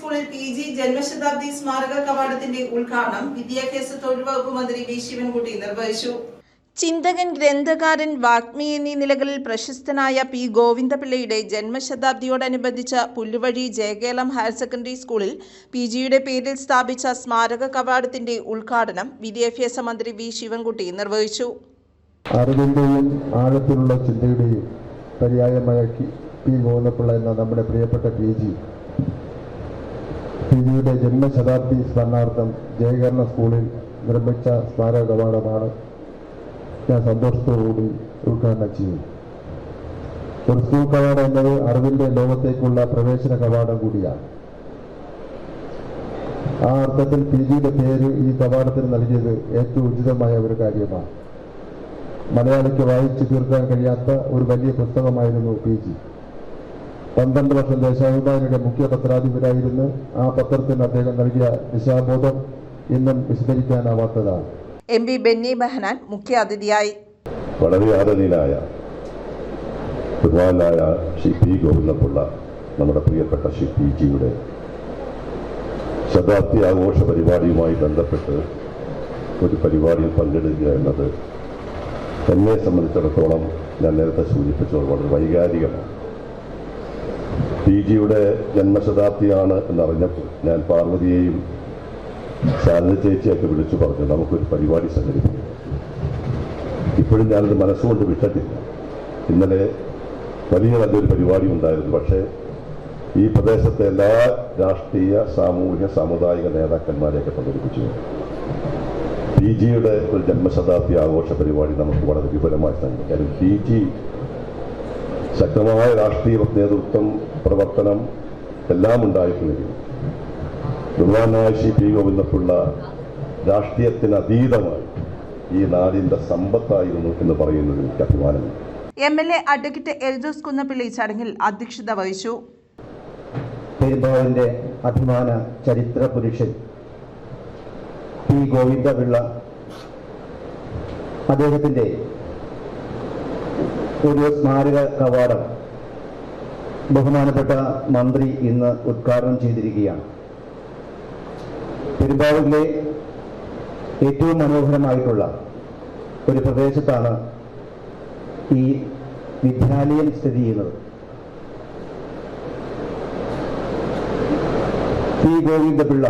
സ്കൂളിൽ PG ജന്മശതാബ്ദി സ്മാരക കവാടത്തിന്റെ ഉദ്ഘാടനം വിദ്യാഭ്യാസ തൊഴിൽ വകുപ്പ് മന്ത്രി വി ശിവൻകുട്ടി നിർവഹിച്ചു. ചിന്തകൻ, ഗ്രന്ഥകാരൻ, വാഗ്മി എന്നീ നിലകളിൽ പ്രശസ്തനായ പി ഗോവിന്ദപിള്ളയുടെ ജന്മശതാബ്ദിയോടനുബന്ധിച്ച് പുല്ലുവഴി ജയകേളം ഹയർ സെക്കൻഡറി സ്കൂളിൽ PGയുടെ പേരിൽ സ്ഥാപിച്ച സ്മാരക കവാടത്തിന്റെ ഉദ്ഘാടനം വിദ്യാഭ്യാസ മന്ത്രി വി ശിവൻകുട്ടി നിർവഹിച്ചു. അറിവിന്റെയും ആഴത്തിലുള്ള ചിന്തയുടെയും പര്യായമായ പി ഗോവിന്ദപിള്ള എന്ന നമ്മുടെ പ്രിയപ്പെട്ട PGയുടെ ജന്മശതാബ്ദി സ്മരണാർത്ഥം ജയകേളം സ്കൂളിൽ നിർമ്മിച്ച സ്മാരക കവാടമാണ് ഞാൻ സന്തോഷത്തോടുകൂടി ഉദ്ഘാടനം ചെയ്യും. ഒരു സ്കൂൾ കവാടം എന്നത് അറിവിന്റെ ലോകത്തേക്കുള്ള പ്രവേശന കവാടം കൂടിയാണ്. ആ അർത്ഥത്തിൽ PGയുടെ പേര് ഈ കവാടത്തിന് നൽകിയത് ഏറ്റവും ഉചിതമായ ഒരു കാര്യമാണ്. മലയാളിക്ക് വായിച്ചു തീർക്കാൻ കഴിയാത്ത ഒരു വലിയ പുസ്തകമായിരുന്നു PG. 12 വർഷം ദേശാഭിമാനിയുടെ മുഖ്യ പത്രാധിപരായിരുന്നു. ആ പത്രത്തിന് അദ്ദേഹം നൽകിയ ദിശാബോധം ഇന്നും വിസ്മരിക്കാനാവാത്തതാണ്. MP ബെന്നി ബെഹനാൻ മുഖ്യ അതിഥിയായി. വളരെ ആദരണീയനായ ബഹുമാനായ ശ്രീ പി ഗോവിന്ദപിള്ള നമ്മുടെ പ്രിയപ്പെട്ട ശ്രീ PGയുടെ ശതാബ്ദി ആഘോഷ പരിപാടിയുമായി ബന്ധപ്പെട്ട് ഒരു പരിപാടിയിൽ പങ്കെടുക്കുക എന്നത് എന്നെ സംബന്ധിച്ചിടത്തോളം ഞാൻ നേരത്തെ സൂചിപ്പിച്ചത് വളരെ വൈകാരികമാണ്. PGയുടെ ജന്മശതാബ്ദിയാണ് എന്നറിഞ്ഞപ്പോൾ ഞാൻ പാർവതിയെയും ശാരദ ചേച്ചിയൊക്കെ വിളിച്ചു പറഞ്ഞു നമുക്കൊരു പരിപാടി സംഘടിപ്പിക്കും. ഇപ്പോഴും ഞാനത് മനസ്സുകൊണ്ട് വിട്ടിട്ടില്ല. ഇന്നലെ നല്ലൊരു പരിപാടി ഉണ്ടായിരുന്നു. പക്ഷേ ഈ പ്രദേശത്തെ എല്ലാ രാഷ്ട്രീയ, സാമൂഹിക, സാമുദായിക നേതാക്കന്മാരെയൊക്കെ പങ്കെടുപ്പിച്ചു. PGയുടെ ഒരു ജന്മശതാബ്ദി ആഘോഷ പരിപാടി നമുക്ക് വളരെ വിപുലമായി സംഘടിപ്പിക്കാം. PG ശക്തമായ രാഷ്ട്രീയ നേതൃത്വം, പ്രവർത്തനം എല്ലാം ഉണ്ടായിട്ടുണ്ടെങ്കിലും ബഹുമാനായ ശ്രീ പി ഗോവിന്ദപിള്ള രാഷ്ട്രീയത്തിന് അതീതമായി ഈ നാടിന്റെ സമ്പത്തായിരുന്നു എന്ന് പറയുന്നത് എനിക്ക് അഭിമാനമാണ്. MLA അഡ്വക്കേറ്റ് എൽദോസ് കുന്നപ്പിള്ളി ചടങ്ങിൽ അധ്യക്ഷത വഹിച്ചു. പെരുമ്പാവൂരിന്റെ അഭിമാന ചരിത്ര പുരുഷൻ പി ഗോവിന്ദപിള്ള അദ്ദേഹത്തിന്റെ ഒരു സ്മാരക കവാടം ബഹുമാനപ്പെട്ട മന്ത്രി ഇന്ന് ഉദ്ഘാടനം ചെയ്തിരിക്കുകയാണ്. പെരുമ്പാവൂരിലെ ഏറ്റവും മനോഹരമായിട്ടുള്ള ഒരു പ്രദേശത്താണ് ഈ വിദ്യാലയം സ്ഥിതി ചെയ്യുന്നത്. പി ഗോവിന്ദപിള്ള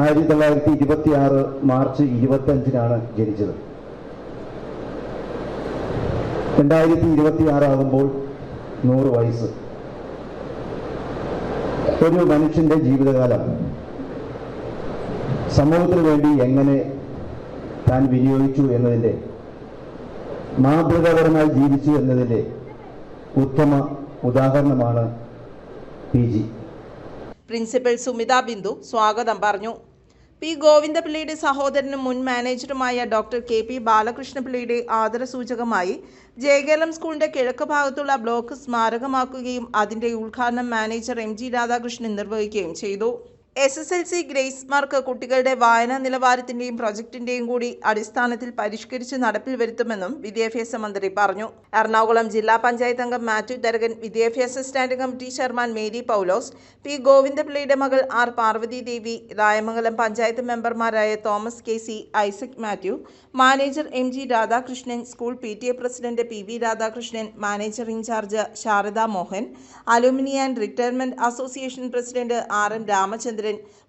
1926 മാർച്ച് 25-നാണ് ജനിച്ചത്. 2026 ആകുമ്പോൾ 100 വയസ്സ്. ഒരു മനുഷ്യന്റെ ജീവിതകാലം സമൂഹത്തിന് വേണ്ടി എങ്ങനെ താൻ വിനിയോഗിച്ചു എന്നതിൻ്റെ, മാതൃകാപരമായി ജീവിച്ചു എന്നതിൻ്റെ ഉത്തമ ഉദാഹരണമാണ് PG. പ്രിൻസിപ്പൽ സുമിത ബിന്ദു സ്വാഗതം പറഞ്ഞു. പി ഗോവിന്ദപിള്ളയുടെ സഹോദരനും മുൻ മാനേജറുമായ ഡോക്ടർ KP ബാലകൃഷ്ണപിള്ളയുടെ ആദരസൂചകമായി ജയകേളം സ്കൂളിന്റെ കിഴക്ക് ഭാഗത്തുള്ള ബ്ലോക്ക് സ്മാരകമാക്കുകയും അതിന്റെ ഉദ്ഘാടനം മാനേജർ MG രാധാകൃഷ്ണൻ നിർവഹിക്കുകയും ചെയ്തു. SSLC ഗ്രേസ് മാർക്ക് കുട്ടികളുടെ വായനാ നിലവാരത്തിന്റെയും പ്രൊജക്ടിന്റെയും കൂടി അടിസ്ഥാനത്തിൽ പരിഷ്കരിച്ച് നടപ്പിൽ വരുത്തുമെന്നും വിദ്യാഭ്യാസ മന്ത്രി പറഞ്ഞു. എറണാകുളം ജില്ലാ പഞ്ചായത്ത് അംഗം മാത്യു തരകൻ, വിദ്യാഭ്യാസ standing committee chairman Mary Paulose, P ഗോവിന്ദപിള്ളയുടെ മകൾ R പാർവതി ദേവി, രായമംഗലം പഞ്ചായത്ത് മെമ്പർമാരായ Thomas KC, Isaac Mathew, manager MG Radhakrishnan, school PTA president PV Radhakrishnan, manager in charge Sharada Mohan, alumni and retirement association president RM Ramachandran,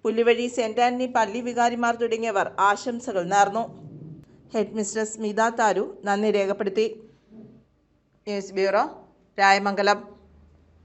Pulluvazhi saint Antony പള്ളി വികാരിമാർ തുടങ്ങിയവർ ആശംസകൾ നേർന്നു. ഹെഡ് മിസ്ട്രസ് സ്മിത താരു നന്ദി രേഖപ്പെടുത്തി. News bureau, Rayamangalam.